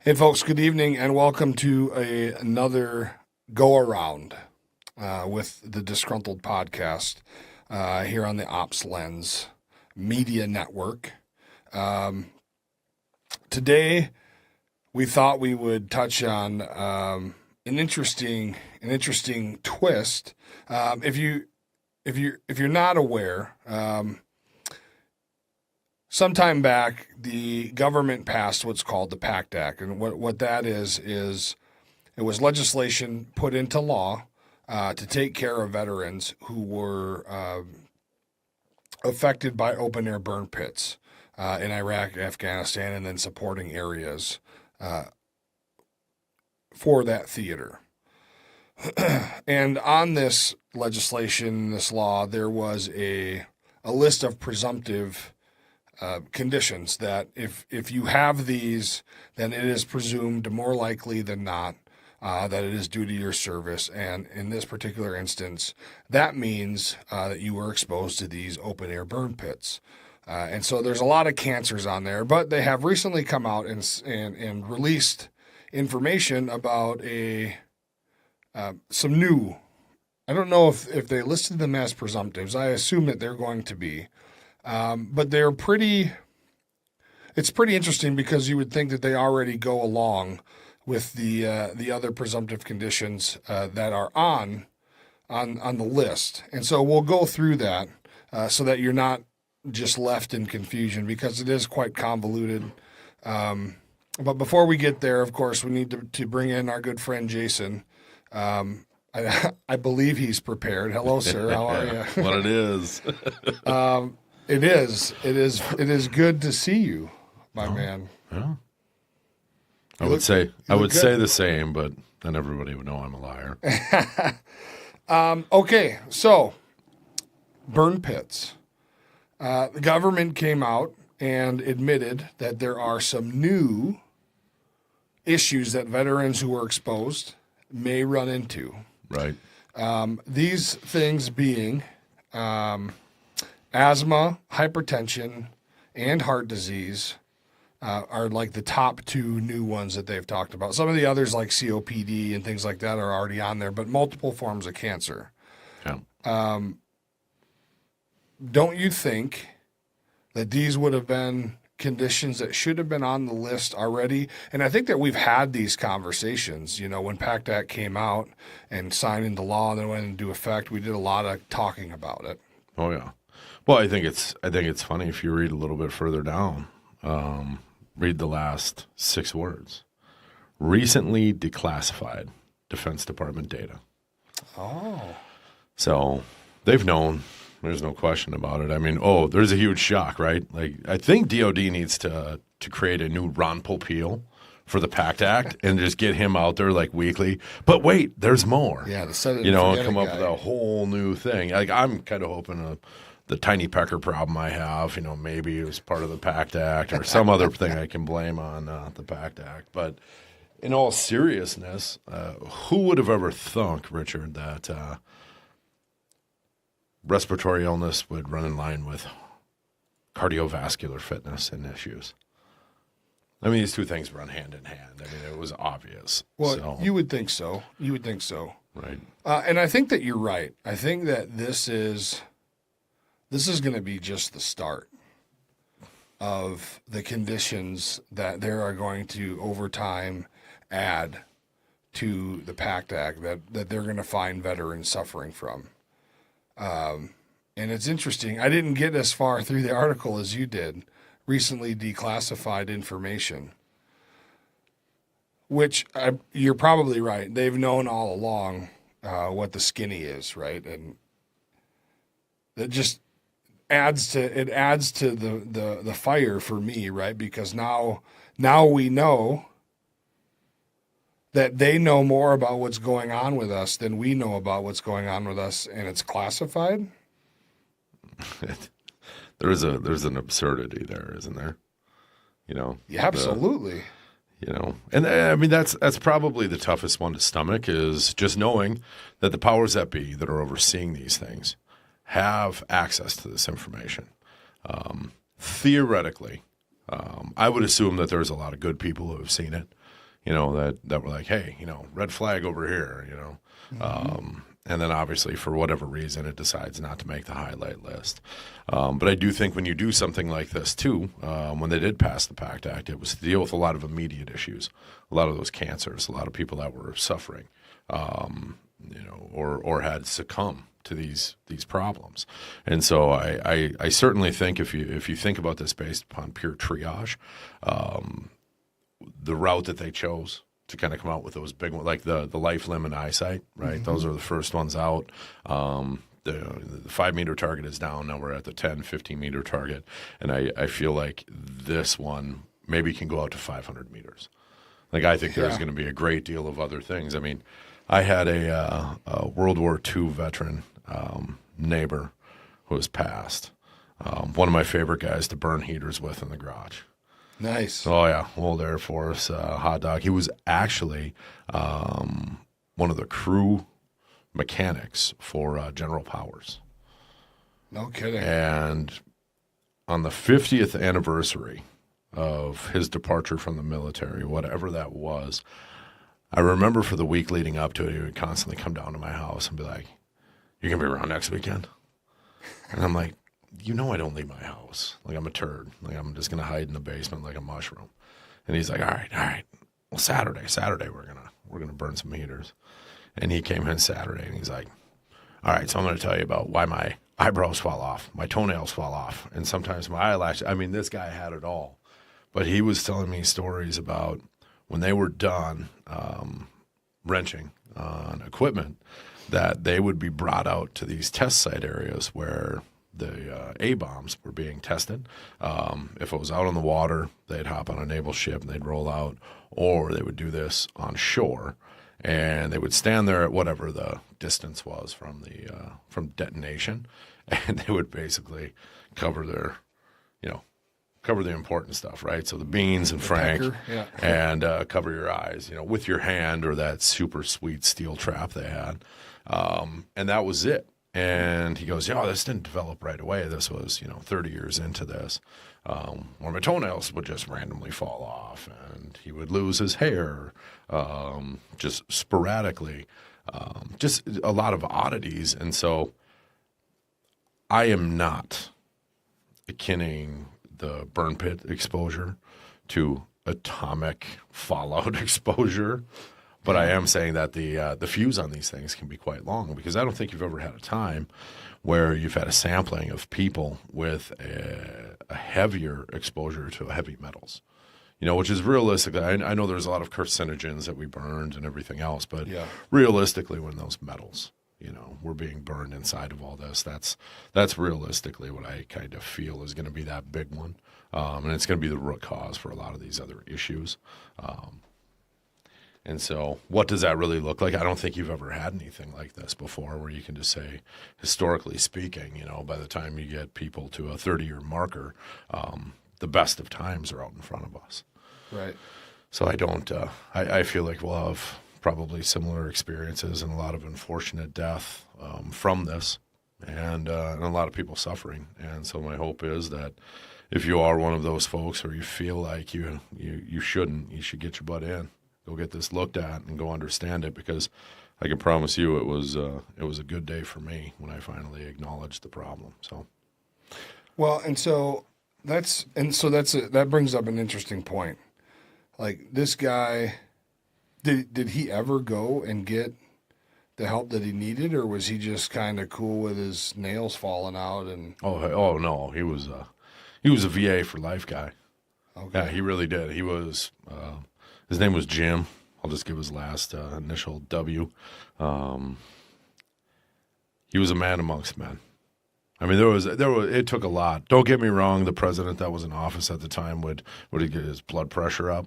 Hey, folks, good evening, and welcome to another go-around with the DisGRUNTled podcast here on the Ops Lens Media Network. Today, we thought we would touch on an interesting twist. If you're not aware, sometime back, the government passed what's called the Pact Act. And what that is it was legislation put into law to take care of veterans who were affected by open-air burn pits in Iraq, Afghanistan, and then supporting areas for that theater. And on this legislation, this law, there was a list of presumptive conditions that if you have these, then it is presumed more likely than not that it is due to your service. And in this particular instance, that means that you were exposed to these open air burn pits. And so there's a lot of cancers on there, but they have recently come out and released information about some new. I don't know if they listed them as presumptives. I assume that they're going to be. But it's pretty interesting because you would think that they already go along with the other presumptive conditions that are on the list. And so we'll go through that so that you're not just left in confusion because it is quite convoluted. But before we get there, of course, we need to bring in our good friend Jason. I believe he's prepared. Hello, sir. How are you? What it is. It is good to see you, my man. Yeah. I would say the same, but then everybody would know I'm a liar. Okay, so burn pits. The government came out and admitted that there are some new issues that veterans who were exposed may run into. Right. These things being asthma, hypertension, and heart disease are like the top two new ones that they've talked about. Some of the others like COPD and things like that are already on there, but multiple forms of cancer. Yeah. Don't you think that these would have been conditions that should have been on the list already? And I think that we've had these conversations. You know, when Pact Act came out and signed into law and then went into effect, we did a lot of talking about it. Oh yeah. Well, I think it's funny if you read a little bit further down. Read the last 6 words. Recently declassified Defense Department data. Oh. So they've known. There's no question about it. I mean, there's a huge shock, right? Like, I think DOD needs to create a new Ron Popeil for the Pact Act and just get him out there like weekly. But wait, there's more. Yeah, come up with a whole new thing. Like, I'm kind of hoping the tiny pecker problem I have, maybe it was part of the Pact Act or some other thing I can blame on the Pact Act. But in all seriousness, who would have ever thunk, Richard, that respiratory illness would run in line with cardiovascular fitness and issues? I mean, these two things run hand in hand. I mean, it was obvious. Well, you would think so. Right. And I think that you're right. I think that this is going to be just the start of the conditions that they are going to, over time, add to the Pact Act that they're going to find veterans suffering from. And it's interesting. I didn't get as far through the article as you did. Recently declassified information, which you're probably right. They've known all along what the skinny is, right? And it just adds to the fire for me, right? Because now we know that they know more about what's going on with us than we know about what's going on with us, and it's classified. There's an absurdity there, isn't there? Yeah, absolutely. And I mean that's probably the toughest one to stomach, is just knowing that the powers that be that are overseeing these things have access to this information. Theoretically, I would assume that there's a lot of good people who have seen it. that were like, hey, red flag over here, and then obviously for whatever reason it decides not to make the highlight list. But I do think when you do something like this too, when they did pass the Pact Act, it was to deal with a lot of immediate issues, a lot of those cancers, a lot of people that were suffering, or had succumbed to these problems. And so I certainly think if you think about this based upon pure triage, the route that they chose to kind of come out with those big ones, like the life, limb, and eyesight, right? Mm-hmm. Those are the first ones out. The 5 meter target is down. Now we're at the 10, 15 meter target. And I feel like this one maybe can go out to 500 meters. Like, I think there's going to be a great deal of other things. I mean, I had a World War II veteran neighbor who was passed. One of my favorite guys to burn heaters with in the garage. Nice. Oh, yeah. Old Air Force hot dog. He was actually one of the crew mechanics for General Powers. No kidding. And on the 50th anniversary of his departure from the military, whatever that was, I remember for the week leading up to it, he would constantly come down to my house and be like, "You're going to be around next weekend?" And I'm like, I don't leave my house. Like, I'm a turd. Like, I'm just going to hide in the basement like a mushroom. And he's like, all right. Well, Saturday we're going to burn some heaters. And he came in Saturday and he's like, all right, so I'm going to tell you about why my eyebrows fall off, my toenails fall off, and sometimes my eyelashes. I mean, this guy had it all. But he was telling me stories about when they were done wrenching on equipment, that they would be brought out to these test site areas where the A-bombs were being tested. If it was out on the water, they'd hop on a naval ship and they'd roll out, or they would do this on shore, and they would stand there at whatever the distance was from detonation, and they would basically cover the important stuff, right? So the beans and Frank, and cover your eyes, with your hand or that super sweet steel trap they had, and that was it. And he goes, this didn't develop right away. This was, 30 years into this, where my toenails would just randomly fall off, and he would lose his hair, just sporadically, just a lot of oddities. And so I am not akinning the burn pit exposure to atomic fallout exposure. But I am saying that the fuse on these things can be quite long, because I don't think you've ever had a time where you've had a sampling of people with a heavier exposure to heavy metals, which is realistic. I know there's a lot of carcinogens that we burned and everything else, but realistically, when those metals, were being burned inside of all this, that's realistically what I kind of feel is going to be that big one, and it's going to be the root cause for a lot of these other issues. And so what does that really look like? I don't think you've ever had anything like this before, where you can just say, historically speaking, by the time you get people to a 30-year marker, the best of times are out in front of us. Right. So I don't I feel like we'll have probably similar experiences and a lot of unfortunate death from this, and a lot of people suffering. And so my hope is that if you are one of those folks, or you feel like you shouldn't, you should get your butt in. Go get this looked at and go understand it, because I can promise you it was a good day for me when I finally acknowledged the problem. So, well, that brings up an interesting point. Like, this guy, did he ever go and get the help that he needed, or was he just kind of cool with his nails falling out? And oh no, he was a VA for life guy. Okay. Yeah, he really did. He was. His name was Jim. I'll just give his last initial W. He was a man amongst men. I mean, it took a lot. Don't get me wrong. The president that was in office at the time would get his blood pressure up.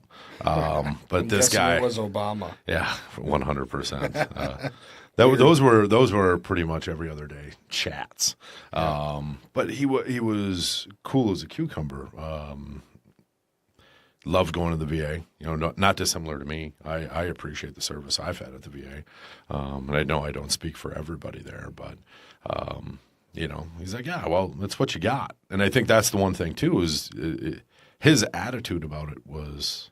But this guy it was Obama. Yeah, 100%. Those were pretty much every other day chats. But he was cool as a cucumber. Loved going to the VA, not dissimilar to me. I appreciate the service I've had at the VA. And I know I don't speak for everybody there, but, he's like, yeah, well, that's what you got. And I think that's the one thing too, is his attitude about it was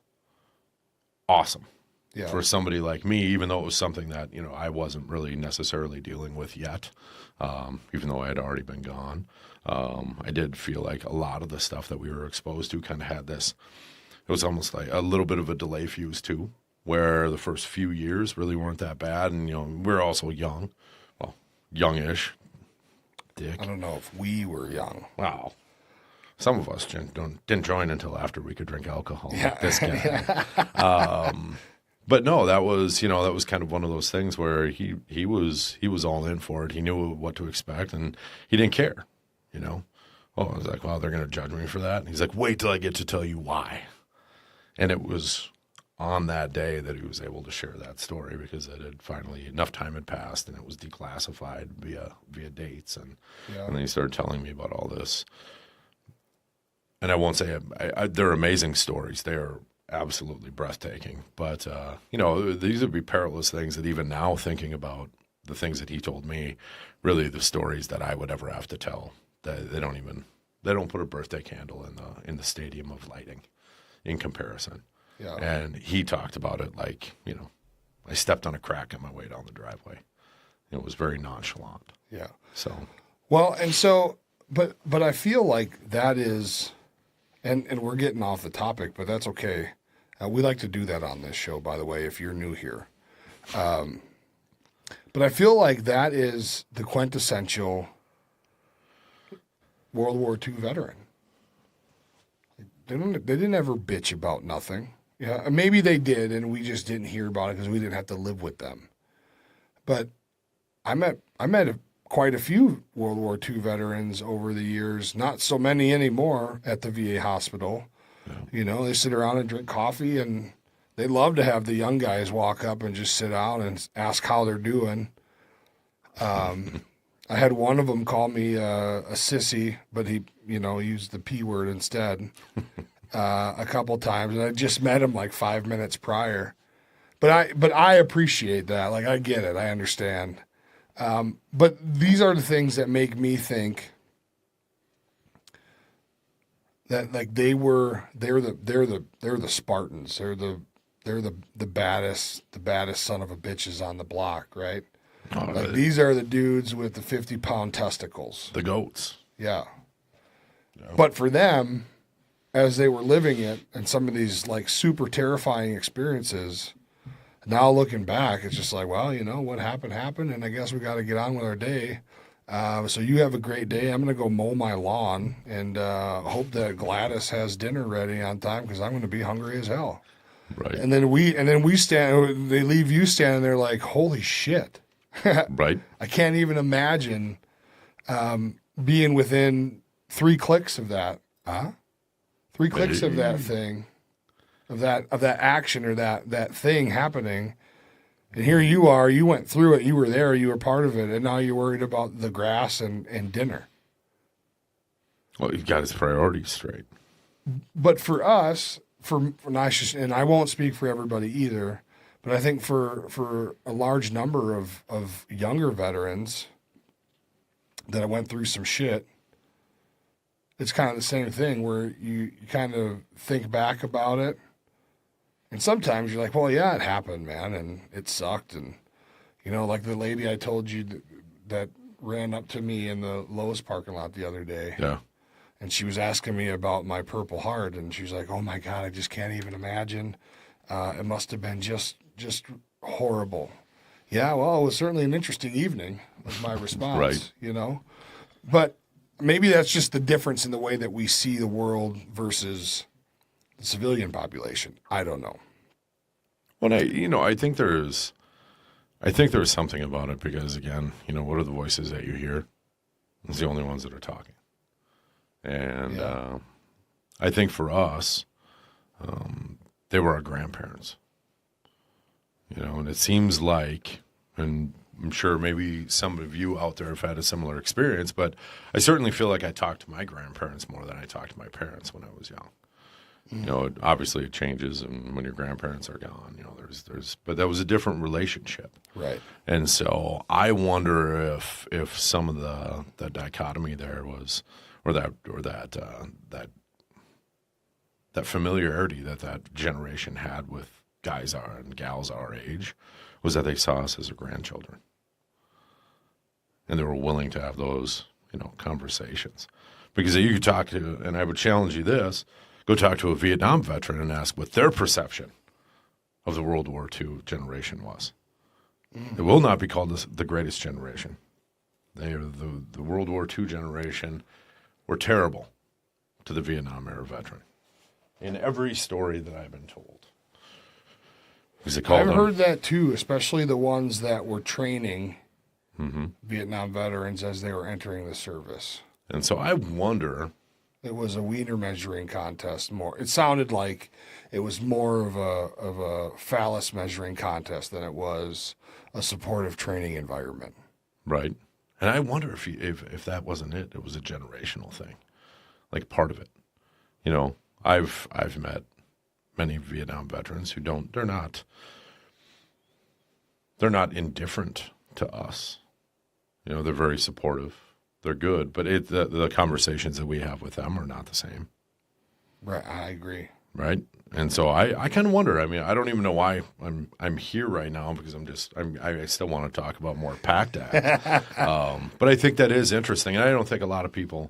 awesome. Yeah. for somebody like me, even though it was something that, I wasn't really necessarily dealing with yet, even though I had already been gone. I did feel like a lot of the stuff that we were exposed to kind of had this, it was almost like a little bit of a delay fuse too, where the first few years really weren't that bad. And, we're also young, well, youngish. Dick. I don't know if we were young. Wow. Some of us didn't join until after we could drink alcohol. Yeah. Like this guy. But no, that was kind of one of those things where he was all in for it. He knew what to expect, and he didn't care. I was like, well, they're going to judge me for that. And he's like, wait till I get to tell you why. And it was on that day that he was able to share that story, because it had finally, enough time had passed and it was declassified via dates. And then he started telling me about all this. And I won't say they're amazing stories. They are absolutely breathtaking. But, these would be perilous things that even now, thinking about the things that he told me, really the stories that I would ever have to tell, they don't put a birthday candle in the stadium of lighting in comparison. Yeah. And he talked about it like, I stepped on a crack on my way down the driveway. It was very nonchalant. Yeah. So. Well, and so, but I feel like that is, and we're getting off the topic, but that's okay. We like to do that on this show, by the way, if you're new here. But I feel like that is the quintessential World War II veteran. They didn't ever bitch about nothing. Yeah, maybe they did, and we just didn't hear about it because we didn't have to live with them. But I met quite a few World War II veterans over the years. Not so many anymore at the VA hospital. Yeah. They sit around and drink coffee, and they love to have the young guys walk up and just sit down and ask how they're doing. I had one of them call me a sissy, but he used the P word instead. A couple times, and I just met him like 5 minutes prior, but I appreciate that. Like, I get it, I understand. But these are the things that make me think that like they're the Spartans. They're the baddest son of a bitches on the block, right? Oh, like these are the dudes with the 50-pound testicles. The goats. Yeah. But for them, as they were living it, and some of these like super terrifying experiences, now looking back, it's just like, well, what happened, and I guess we got to get on with our day. So you have a great day. I'm going to go mow my lawn and hope that Gladys has dinner ready on time, because I'm going to be hungry as hell. Right. And then we stand. They leave you standing there like, holy shit. Right. I can't even imagine being within 3 clicks of that. 3 clicks of that thing, of that action or that thing happening. And here you are, you went through it, you were there, you were part of it, and now you're worried about the grass and dinner. Well, he got his priorities straight. But for us, and I won't speak for everybody either, but I think for a large number of younger veterans that went through some shit, it's kind of the same thing where you kind of think back about it. And sometimes you're like, well, yeah, it happened, man, and it sucked. And, like the lady I told you that ran up to me in the Lowe's parking lot the other day. Yeah. And she was asking me about my Purple Heart, and she was like, oh, my God, I just can't even imagine. It must have been just horrible. Yeah, well, it was certainly an interesting evening, was my response, Right. But maybe that's just the difference in the way that we see the world versus the civilian population. I don't know. Well, I think there's something about it because, again, what are the voices that you hear? It's the only ones that are talking. And I think for us, they were our grandparents. And it seems like, and I'm sure maybe some of you out there have had a similar experience, but I certainly feel like I talked to my grandparents more than I talked to my parents when I was young. Obviously it changes, and when your grandparents are gone, but that was a different relationship, right? And so I wonder if some of the dichotomy there was, or that familiarity that generation had with guys are and gals our age was that they saw us as their grandchildren. And they were willing to have those, conversations. Because you could talk to, and I would challenge you this, go talk to a Vietnam veteran and ask what their perception of the World War II generation was. It will not be called the greatest generation. They are the World War II generation were terrible to the Vietnam era veteran. In every story that I've been told. I've heard that too, especially the ones that were training Vietnam veterans as they were entering the service. And so I wonder. It was a wiener measuring contest more. It sounded like it was more of a phallus measuring contest than it was a supportive training environment. Right. And I wonder if that wasn't it. It was a generational thing, like part of it. I've met many Vietnam veterans who they're not indifferent to us. They're very supportive. They're good, but the conversations that we have with them are not the same. Right, I agree. Right, and so I kind of wonder. I mean, I don't even know why I'm here right now because I still want to talk about more Pact Act. But I think that is interesting, and I don't think a lot of people,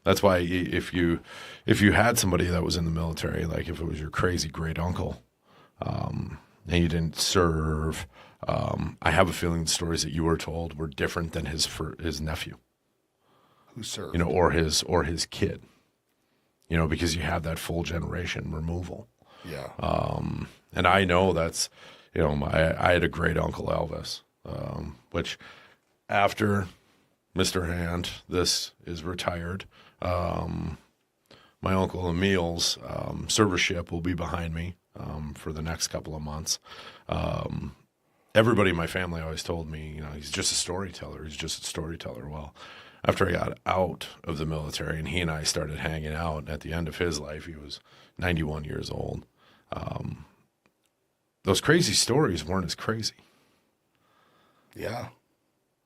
that's why if you had somebody that was in the military, like if it was your crazy great uncle, and you didn't serve, I have a feeling the stories that you were told were different than his nephew. Who served, or his kid, because you have that full generation removal. Yeah. And I know that's, I had a great uncle Elvis, which after Mr. Hand, this is retired. My uncle Emil's service ship will be behind me for the next couple of months. Everybody in my family always told me, he's just a storyteller. He's just a storyteller. Well, after I got out of the military and he and I started hanging out at the end of his life, he was 91 years old. Those crazy stories weren't as crazy. Yeah.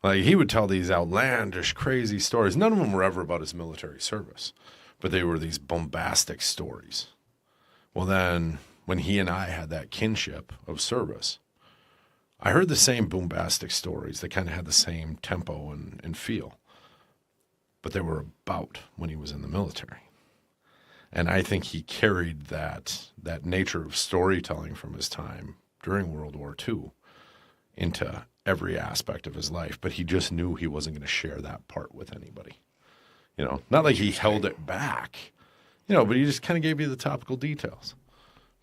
Like he would tell these outlandish, crazy stories. None of them were ever about his military service, but they were these bombastic stories. Well, then when he and I had that kinship of service, I heard the same bombastic stories. They kind of had the same tempo and feel, but they were about when he was in the military. And I think he carried that nature of storytelling from his time during World War II into every aspect of his life, but he just knew he wasn't going to share that part with anybody. Not like he held it back, but he just kind of gave you the topical details.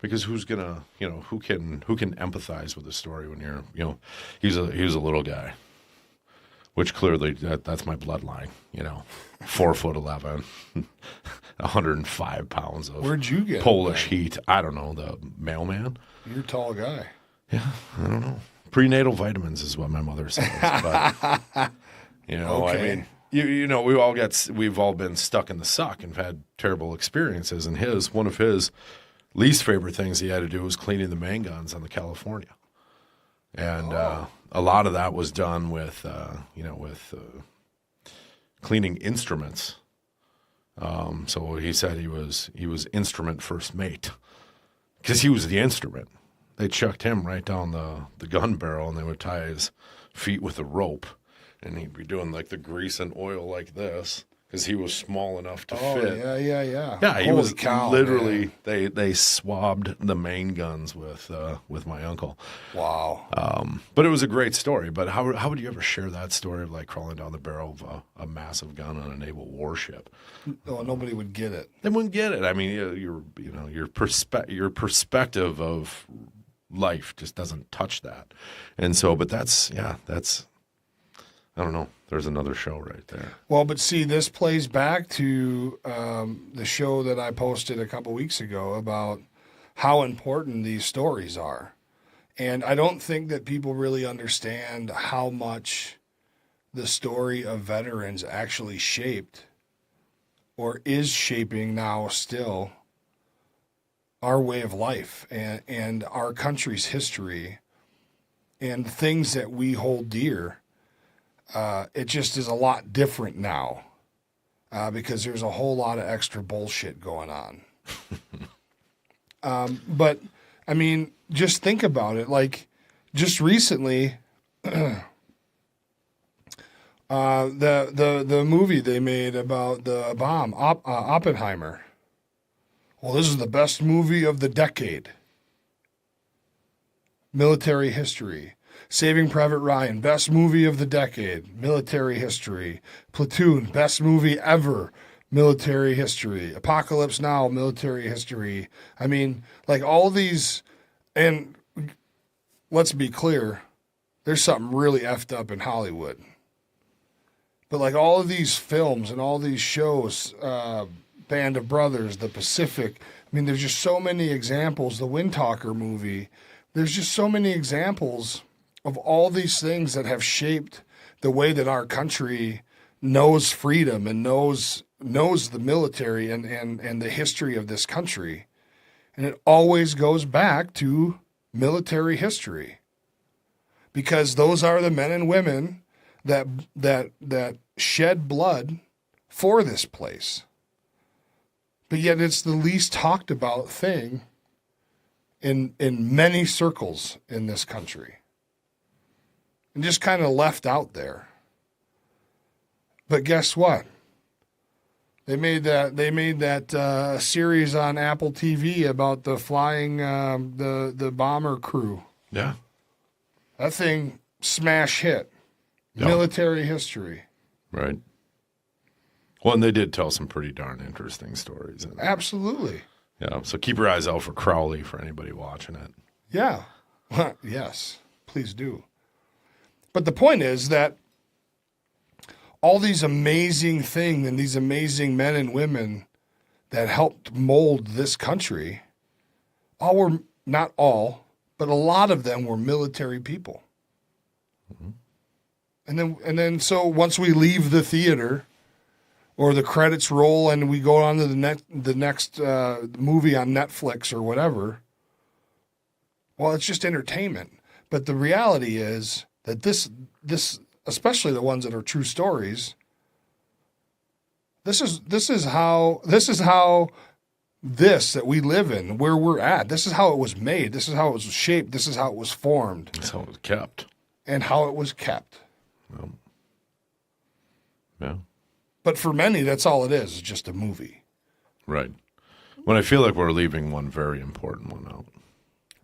Because who's gonna, who can empathize with the story when you're, he was a little guy, which clearly that's my bloodline. 4'11", 105 pounds of Where'd you get Polish heat. I don't know, the mailman. You're a tall guy. Yeah, I don't know. Prenatal vitamins is what my mother says. But Okay. I mean, we've all been stuck in the suck and had terrible experiences. And one of his least favorite things he had to do was cleaning the main guns on the California. And a lot of that was done with cleaning instruments. So he said he was instrument first mate because he was the instrument. They chucked him right down the gun barrel and they would tie his feet with a rope and he'd be doing like the grease and oil like this. Because he was small enough to fit. Yeah. Yeah, he Holy was cow, literally. man. They swabbed the main guns with my uncle. Wow. But it was a great story. But how would you ever share that story of like crawling down the barrel of a massive gun on a naval warship? No, nobody would get it. They wouldn't get it. I mean, your perspective of life just doesn't touch that. And so, but that's. I don't know. There's another show right there. Well, but see, this plays back to the show that I posted a couple weeks ago about how important these stories are. And I don't think that people really understand how much the story of veterans actually shaped or is shaping now still our way of life and our country's history and things that we hold dear. It just is a lot different now because there's a whole lot of extra bullshit going on. But, I mean, just think about it. Like, just recently, the movie they made about the bomb, Oppenheimer. Well, this is the best movie of the decade. Military history. Saving Private Ryan, best movie of the decade. Military history. Platoon, best movie ever. Military history. Apocalypse Now, military history. I mean, like all these, and let's be clear, there's something really effed up in Hollywood. But like all of these films and all these shows, Band of Brothers, The Pacific, I mean, there's just so many examples. The Wind Talker movie, there's just so many examples of all these things that have shaped the way that our country knows freedom and knows the military and the history of this country. And it always goes back to military history, because those are the men and women that shed blood for this place. But yet it's the least talked about thing in many circles in this country, and just kind of left out there. But guess what? They made that series on Apple TV about the flying the bomber crew. Yeah. That thing smash hit. Yeah. Military history. Right. Well, and they did tell some pretty darn interesting stories. Absolutely. Yeah. So keep your eyes out for Crowley for anybody watching it. Yeah. Yes. Please do. But the point is that all these amazing things and these amazing men and women that helped mold this country, not all, but a lot of them were military people. Mm-hmm. And then so once we leave the theater or the credits roll and we go on to the next movie on Netflix or whatever, well, it's just entertainment. But the reality is that this especially the ones that are true stories, this is how that we live in, where we're at. This is how it was made. This is how it was shaped. This is how it was formed. That's how it was kept. And how it was kept. Yeah. But for many, that's all it is just a movie. Right. When I feel like we're leaving one very important one out.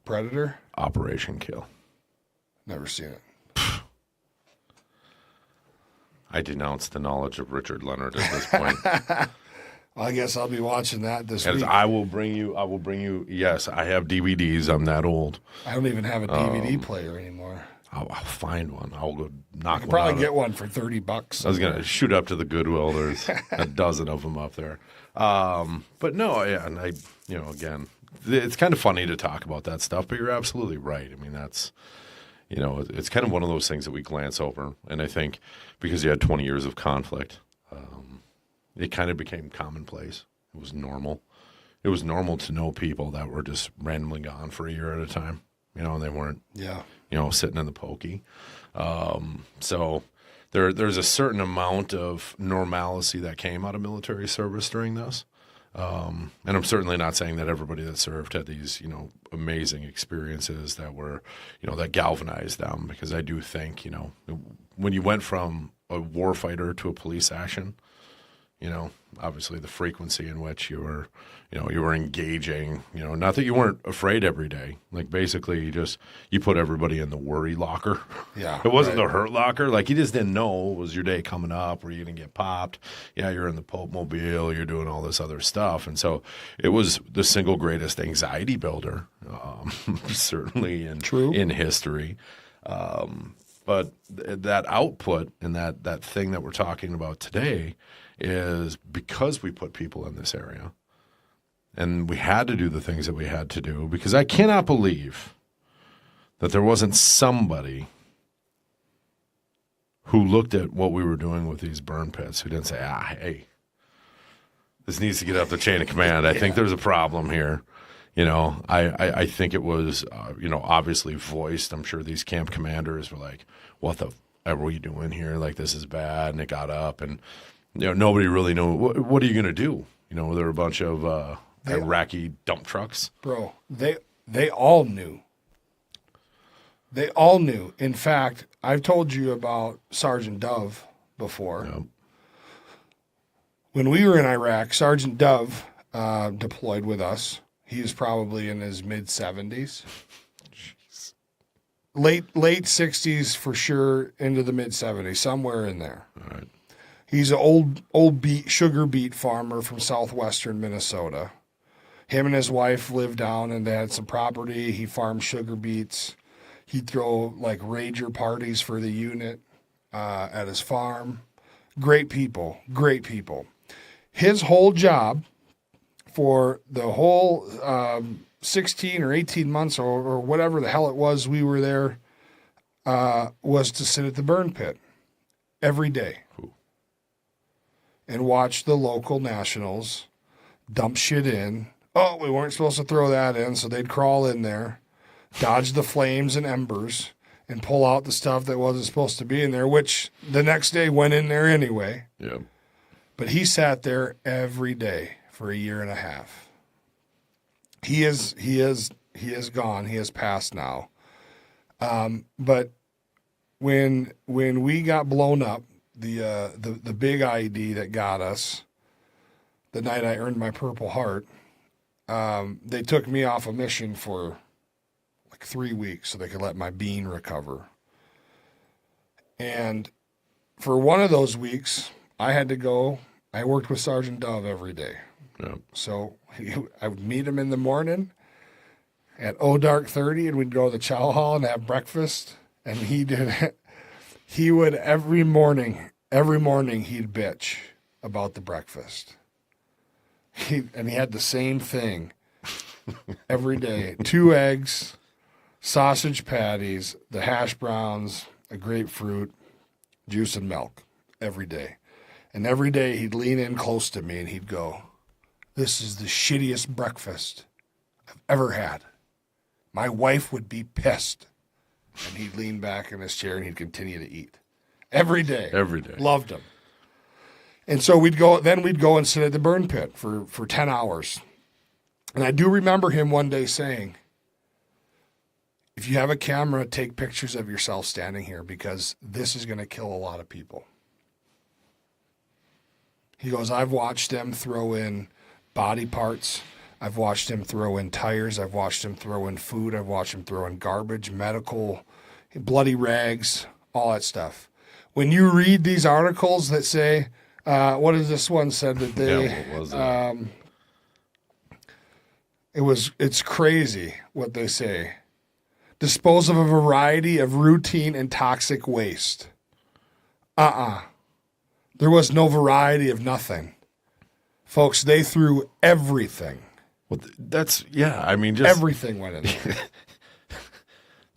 Predator? Operation Kill. Never seen it. I denounce the knowledge of Richard Leonard at this point. Well, I guess I'll be watching that this week. I will bring you, yes, I have DVDs. I'm that old. I don't even have a DVD player anymore. I'll find one. I'll go knock one out. Probably get one for $30. I was going to shoot up to the Goodwill. There's a dozen of them up there. But no, yeah, and again, it's kind of funny to talk about that stuff, but you're absolutely right. I mean, that's, it's kind of one of those things that we glance over. And I think because you had 20 years of conflict, it kind of became commonplace. It was normal. It was normal to know people that were just randomly gone for a year at a time, and they weren't, sitting in the pokey. So there's a certain amount of normalcy that came out of military service during this. And I'm certainly not saying that everybody that served had these, amazing experiences that were, that galvanized them, because I do think, when you went from a warfighter to a police action, obviously the frequency in which you were engaging, not that you weren't afraid every day. Like basically you put everybody in the worry locker. Yeah. It wasn't the hurt locker. Like you just didn't know, was your day coming up? Were you going to get popped? Yeah, you're in the Pope Mobile. You're doing all this other stuff. And so it was the single greatest anxiety builder, certainly in history. But that output and that thing that we're talking about today is because we put people in this area and we had to do the things that we had to do, because I cannot believe that there wasn't somebody who looked at what we were doing with these burn pits who didn't say, hey, this needs to get up the chain of command. I think there's a problem here. I think it was, obviously voiced. I'm sure these camp commanders were like, what the f are you doing here? Like, this is bad. And it got up and, nobody really knew. What are you going to do? There were a bunch of Iraqi dump trucks. Bro, they all knew. They all knew. In fact, I've told you about Sergeant Dove before. Yep. When we were in Iraq, Sergeant Dove deployed with us. He was probably in his mid-70s. Late 60s for sure, into the mid-70s, somewhere in there. All right. He's an old sugar beet farmer from southwestern Minnesota. Him and his wife lived down and they had some property. He farmed sugar beets. He'd throw like rager parties for the unit at his farm. Great people, great people. His whole job for the whole 16 or 18 months or whatever the hell it was we were there was to sit at the burn pit every day and watch the local nationals dump shit in. Oh, we weren't supposed to throw that in, so they'd crawl in there, dodge the flames and embers, and pull out the stuff that wasn't supposed to be in there, which the next day went in there anyway. Yep. But he sat there every day for a year and a half. He is gone. He has passed now. But when we got blown up, the big IED that got us, the night I earned my Purple Heart, they took me off a mission for like 3 weeks so they could let my bean recover. And for one of those weeks, I had to go. I worked with Sergeant Dove every day. Yep. So I would meet him in the morning at dark 30, and we'd go to the chow hall and have breakfast. And he would every morning he'd bitch about the breakfast. He had the same thing every day: 2 eggs, sausage patties, the hash browns, a grapefruit, juice and milk every day. And every day he'd lean in close to me and he'd go, "This is the shittiest breakfast I've ever had. My wife would be pissed." And he'd lean back in his chair and he'd continue to eat. Every day. Every day. Loved him. And so we'd go and sit at the burn pit for 10 hours. And I do remember him one day saying, "If you have a camera, take pictures of yourself standing here because this is going to kill a lot of people." He goes, "I've watched them throw in body parts. I've watched him throw in tires. I've watched him throw in food. I've watched him throw in garbage, medical, bloody rags, all that stuff. When you read these articles that say, what is this one said that they, what was it? It's crazy what they say. Dispose of a variety of routine and toxic waste. There was no variety of nothing. Folks, they threw everything. Well, I mean, just everything went in there.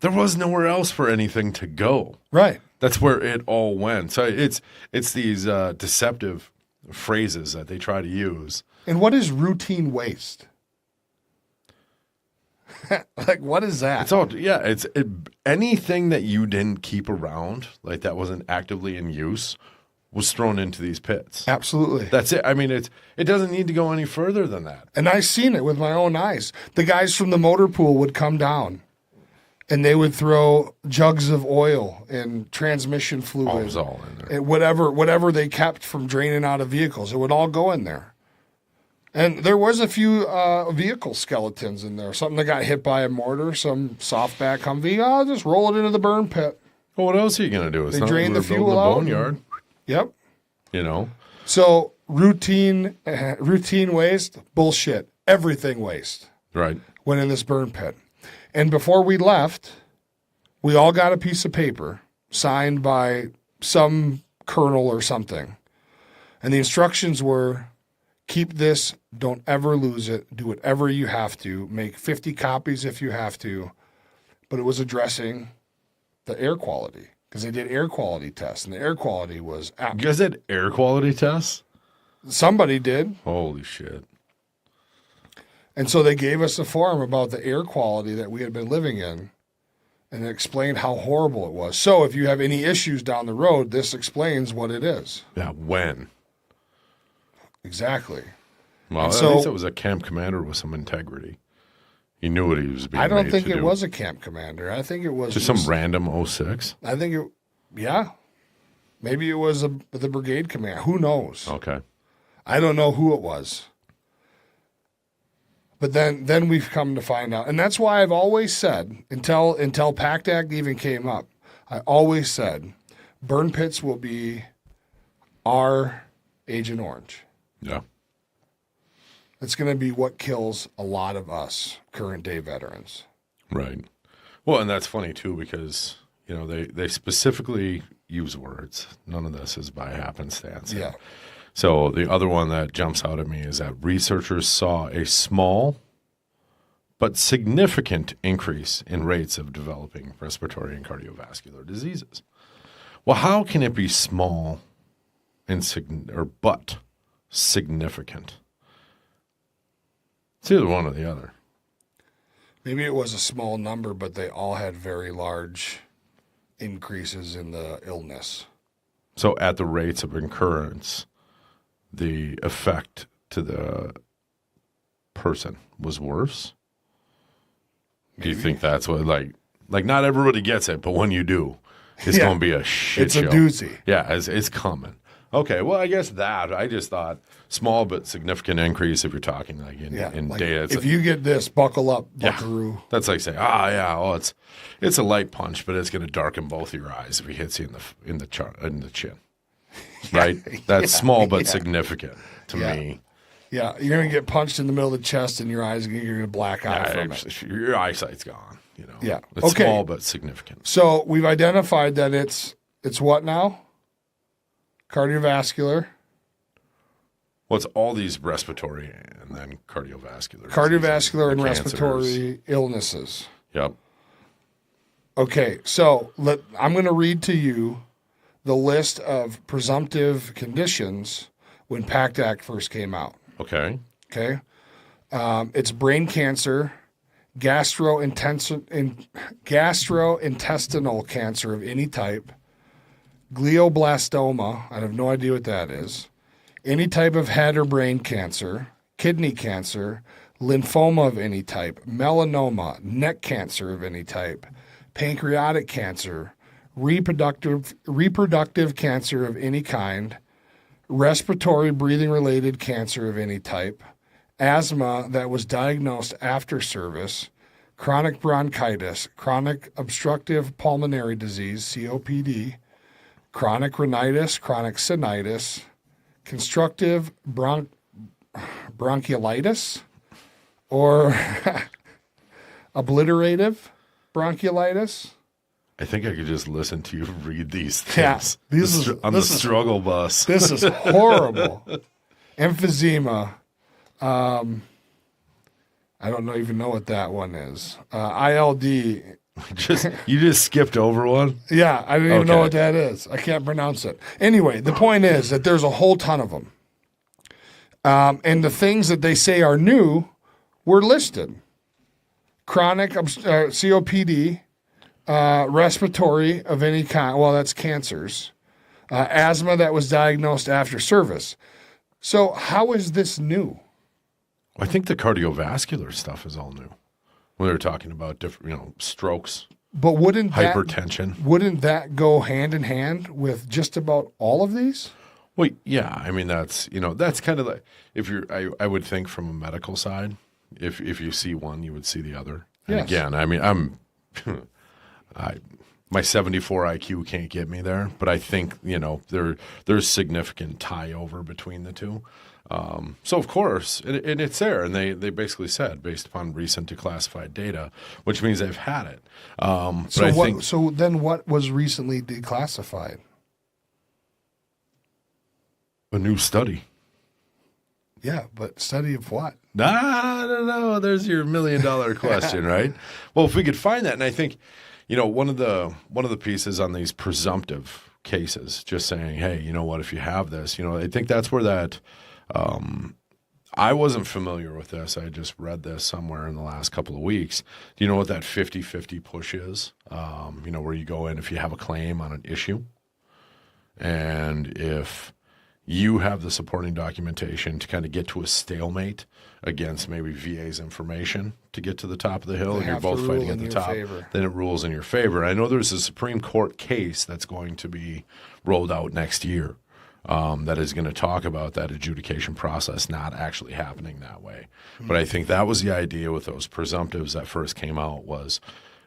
There was nowhere else for anything to go. Right. That's where it all went. So it's these deceptive phrases that they try to use. And what is routine waste? Like, what is that? It's all anything that you didn't keep around, like that wasn't actively in use, was thrown into these pits. Absolutely. That's it. I mean, it doesn't need to go any further than that. And I've seen it with my own eyes. The guys from the motor pool would come down, and they would throw jugs of oil and transmission fluid. It was all in there. And whatever they kept from draining out of vehicles, it would all go in there. And there was a few vehicle skeletons in there. Something that got hit by a mortar, some softback Humvee. Oh, just roll it into the burn pit. Well, what else are you going to do? It's they not drain like the we're building fuel a out. boneyard. Yep. You know? So routine waste, bullshit. Everything waste. Right. Went in this burn pit. And before we left, we all got a piece of paper signed by some colonel or something. And the instructions were, keep this, don't ever lose it, do whatever you have to, make 50 copies if you have to. But it was addressing the air quality because they did air quality tests, and the air quality was You guys did air quality tests? Somebody did. Holy shit. And so they gave us a form about the air quality that we had been living in, and it explained how horrible it was. So if you have any issues down the road, this explains what it is. Yeah, when? Exactly. Well, at least it was a camp commander with some integrity. He knew what he was being I don't made think to it do. was a camp commander. I think it was Just some random 06? I think it, yeah. Maybe it was the brigade commander. Who knows? Okay. I don't know who it was. But then we've come to find out. And that's why I've always said, until Pact Act even came up, I always said, burn pits will be our Agent Orange. Yeah. It's going to be what kills a lot of us current day veterans. Right. Well, and that's funny too because, they specifically use words. None of this is by happenstance. Yeah. So the other one that jumps out at me is that researchers saw a small but significant increase in rates of developing respiratory and cardiovascular diseases. Well, how can it be small but significant? It's either one or the other. Maybe it was a small number, but they all had very large increases in the illness. So at the rates of incurrence, the effect to the person was worse? Do you think that's what, like not everybody gets it, but when you do, it's going to be a shit show. It's a doozy. Yeah, it's coming. Okay, well, I guess I just thought small but significant increase if you're talking like in like data. If you get this, buckle up, buckaroo. That's like saying, it's a light punch, but it's going to darken both your eyes if he hits you in the chin. Right? That's small but significant to me. Yeah, you're going to get punched in the middle of the chest and your eyes, you're going to black out from it. Your eyesight's gone. Yeah. It's small but significant. So we've identified that it's what now? Cardiovascular. Well, it's all these respiratory and then cardiovascular. Cardiovascular and cancers. respiratory illnesses. Yep. Okay, so I'm going to read to you the list of presumptive conditions when Pact Act first came out. Okay. Okay. It's brain cancer, gastrointestinal cancer of any type, glioblastoma, I have no idea what that is, any type of head or brain cancer, kidney cancer, lymphoma of any type, melanoma, neck cancer of any type, pancreatic cancer, reproductive cancer of any kind, respiratory breathing-related cancer of any type, asthma that was diagnosed after service, chronic bronchitis, chronic obstructive pulmonary disease, COPD, chronic rhinitis, chronic sinusitis, constructive bronchiolitis, or obliterative bronchiolitis. I think I could just listen to you read these things. Yeah, the struggle bus. This is horrible. Emphysema. I don't even know what that one is. ILD. You just skipped over one? Yeah, I don't even know what that is. I can't pronounce it. Anyway, the point is that there's a whole ton of them. And the things that they say are new were listed. Chronic COPD, respiratory of any kind. Well, that's cancers. Asthma that was diagnosed after service. So how is this new? I think the cardiovascular stuff is all new. When they were talking about different, strokes, but hypertension. Wouldn't that go hand in hand with just about all of these? Well, yeah. I mean, that's kind of like I would think from a medical side, if you see one, you would see the other. And again, I mean, my 74 IQ can't get me there, but I think there's significant tie over between the two. So of course, and it's there, and they basically said based upon recent declassified data, which means they've had it. So then what was recently declassified? A new study. Yeah, but study of what? I don't know. There's your $1 million question, right? Well, if we could find that, and I think, one of the pieces on these presumptive cases, just saying, hey, you know what, if you have this, I think that's where that. I wasn't familiar with this. I just read this somewhere in the last couple of weeks. Do you know what that 50-50 push is? Where you go in if you have a claim on an issue, and if you have the supporting documentation to kind of get to a stalemate against maybe VA's information to get to the top of the hill, They and you're have to both rule fighting in at the your top, favor. then it rules in your favor. I know there's a Supreme Court case that's going to be rolled out next year that is going to talk about that adjudication process not actually happening that way. But I think that was the idea with those presumptives that first came out was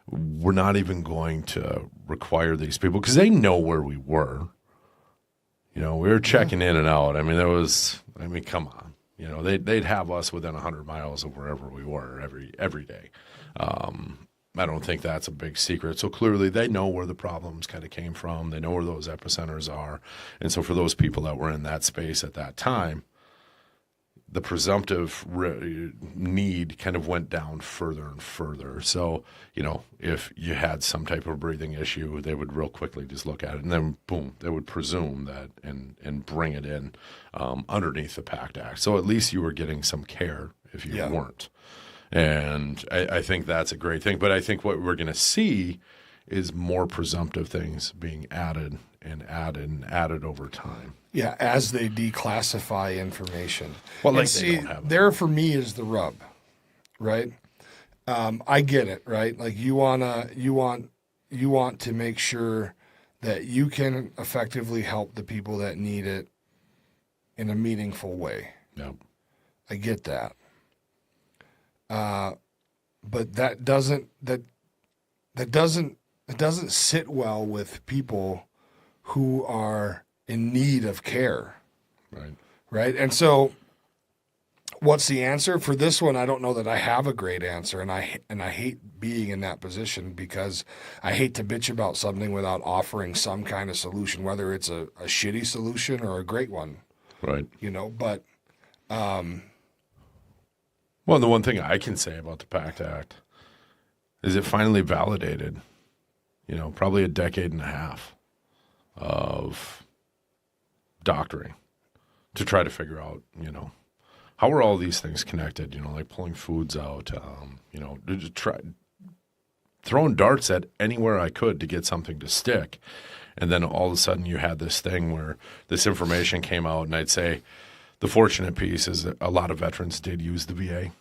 we're not even going to require these people because they know where we were. You know, we were checking in and out. I mean, come on. You know, they'd have us within 100 miles of wherever we were every day. I don't think that's a big secret. So clearly they know where the problems kind of came from. They know where those epicenters are. And so for those people that were in that space at that time, the presumptive need kind of went down further and further. So, you know, if you had some type of breathing issue, they would real quickly just look at it and then boom, they would presume that and bring it in underneath the Pact Act. So at least you were getting some care if you weren't. And I think that's a great thing. But I think what we're going to see is more presumptive things being added and added and added over time. Yeah, as they declassify information. Well, like and see, they don't have it. there for me is the rub, right? I get it, right? Like you want to make sure that you can effectively help the people that need it in a meaningful way. Yeah. I get that. But that doesn't sit well with people who are in need of care. Right. Right. And so what's the answer for this one? I don't know that I have a great answer. And I hate being in that position because I hate to bitch about something without offering some kind of solution, whether it's a shitty solution or a great one. Right. You know, but well, the one thing I can say about the Pact Act is it finally validated, you know, probably a decade and a half of doctoring to try to figure out, you know, how are all these things connected, you know, like pulling foods out, you know, throwing darts at anywhere I could to get something to stick. And then all of a sudden you had this thing where this information came out, and I'd say the fortunate piece is that a lot of veterans did use the VA.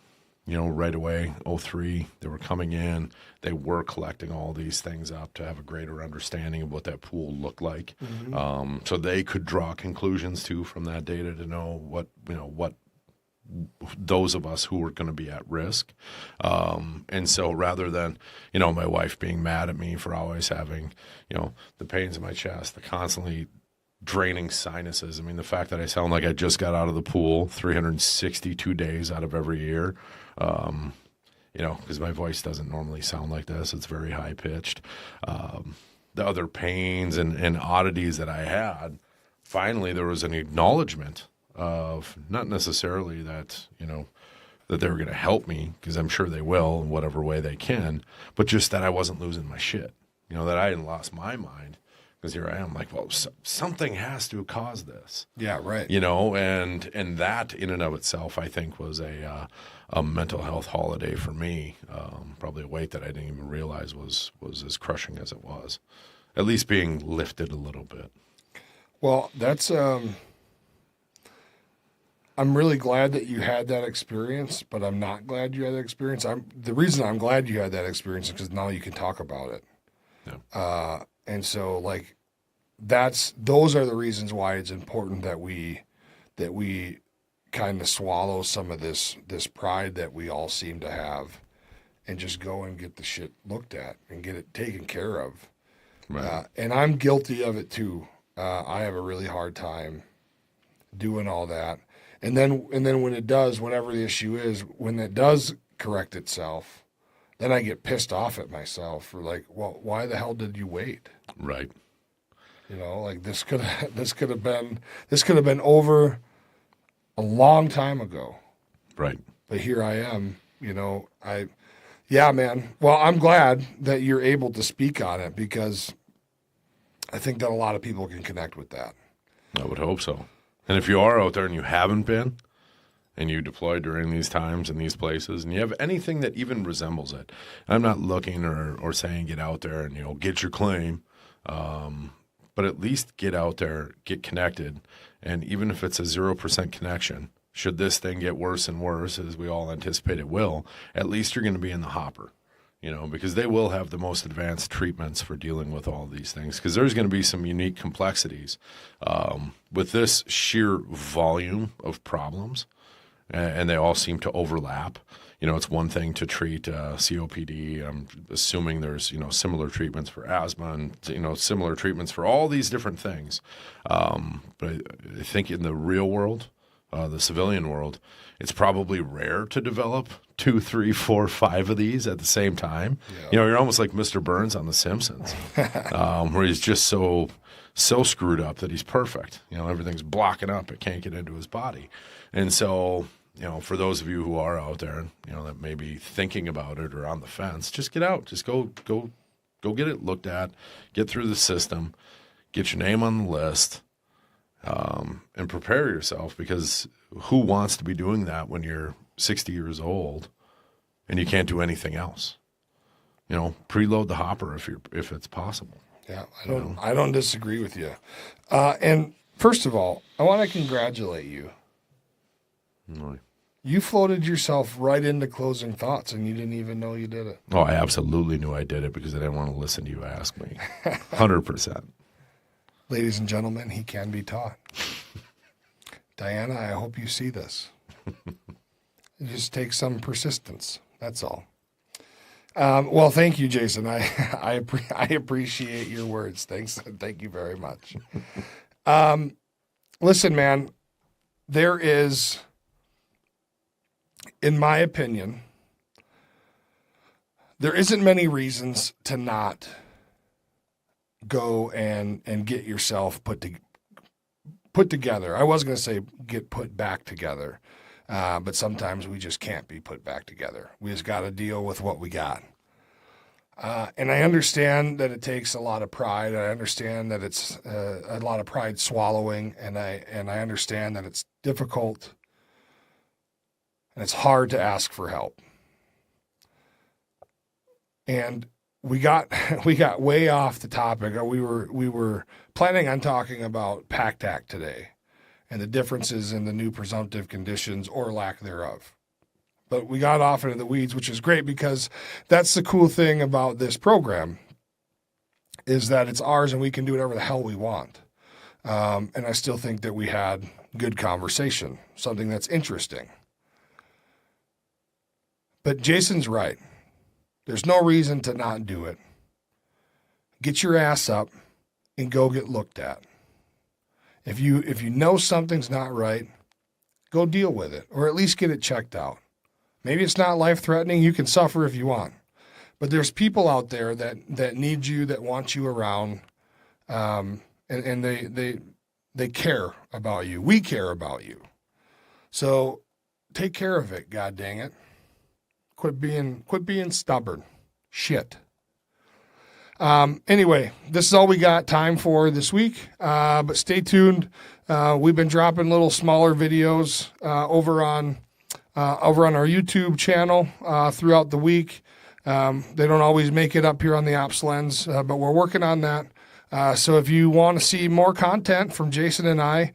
You know, right away, 2003, they were coming in. They were collecting all these things up to have a greater understanding of what that pool looked like. Mm-hmm. So they could draw conclusions, too, from that data to know what those of us who were going to be at risk. And so rather than, you know, my wife being mad at me for always having, you know, the pains in my chest, the constantly draining sinuses. I mean, the fact that I sound like I just got out of the pool 362 days out of every year, you know, because my voice doesn't normally sound like this. It's very high pitched. The other pains and oddities that I had, finally there was an acknowledgement of not necessarily that, you know, that they were going to help me, because I'm sure they will in whatever way they can, but just that I wasn't losing my shit, you know, that I hadn't lost my mind. Because here I am, like, well, something has to cause this. Yeah, right. You know, and that in and of itself, I think, was a mental health holiday for me. Probably a weight that I didn't even realize was as crushing as it was. At least being lifted a little bit. Well, that's I'm really glad that you had that experience, but I'm not glad you had that experience. The reason I'm glad you had that experience is because now you can talk about it. Yeah. And so, like, those are the reasons why it's important that we kind of swallow some of this pride that we all seem to have, and just go and get the shit looked at and get it taken care of. Right. And I'm guilty of it too. I have a really hard time doing all that. And then when it does, whatever the issue is, when it does correct itself, then I get pissed off at myself for, like, well, why the hell did you wait? Right. You know, like this could have been over a long time ago. Right. But here I am, you know, yeah, man. Well, I'm glad that you're able to speak on it, because I think that a lot of people can connect with that. I would hope so. And if you are out there and you haven't been, and you deploy during these times in these places, and you have anything that even resembles it, I'm not looking or saying get out there and, you know, get your claim. but at least get out there, get connected. And even if it's a 0% connection, should this thing get worse and worse, as we all anticipate it will, at least you're going to be in the hopper, because they will have the most advanced treatments for dealing with all of these things, because there's going to be some unique complexities with this sheer volume of problems, and they all seem to overlap. It's one thing to treat COPD. I'm assuming there's, similar treatments for asthma and, similar treatments for all these different things. But I think in the real world, the civilian world, it's probably rare to develop 2, 3, 4, 5 of these at the same time. Yeah. You're almost like Mr. Burns on The Simpsons, where he's just so screwed up that he's perfect. Everything's blocking up. It can't get into his body. And so, for those of you who are out there, that may be thinking about it or on the fence, just get out. Just go get it looked at, get through the system, get your name on the list, and prepare yourself, because who wants to be doing that when you're 60 years old and you can't do anything else? Preload the hopper if it's possible. Yeah, I don't disagree with you. And first of all, I want to congratulate you. Really? You floated yourself right into closing thoughts, and you didn't even know you did it. Oh, I absolutely knew I did it, because I didn't want to listen to you ask me. 100%. Ladies and gentlemen, he can be taught. Diana, I hope you see this. It just takes some persistence. That's all. Well, thank you, Jason. I appreciate your words. Thanks. Thank you very much. Listen, man, there is, in my opinion, there isn't many reasons to not go and get yourself put together. I was going to say get put back together, but sometimes we just can't be put back together. We just got to deal with what we got. And I understand that it takes a lot of pride. I understand that it's a lot of pride swallowing, and I understand that it's difficult and it's hard to ask for help. And we got way off the topic. We were planning on talking about Pact Act today and the differences in the new presumptive conditions or lack thereof. But we got off into the weeds, which is great, because that's the cool thing about this program, is that it's ours and we can do whatever the hell we want. And I still think that we had good conversation, something that's interesting. But Jason's right. There's no reason to not do it. Get your ass up and go get looked at. If you know something's not right, go deal with it, or at least get it checked out. Maybe it's not life-threatening. You can suffer if you want. But there's people out there that need you, that want you around, and they care about you. We care about you. So take care of it, god dang it. Quit being stubborn. Shit. Anyway, this is all we got time for this week. But stay tuned. We've been dropping little smaller videos over on our YouTube channel throughout the week. They don't always make it up here on the Ops Lens, but we're working on that. So if you want to see more content from Jason and I,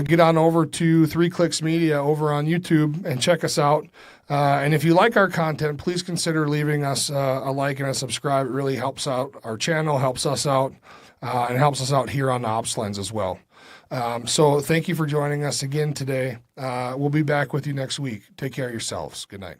get on over to 3 Clicks Media over on YouTube and check us out. And if you like our content, please consider leaving us a like and a subscribe. It really helps out our channel, helps us out, and helps us out here on the Ops Lens as well. So thank you for joining us again today. We'll be back with you next week. Take care of yourselves. Good night.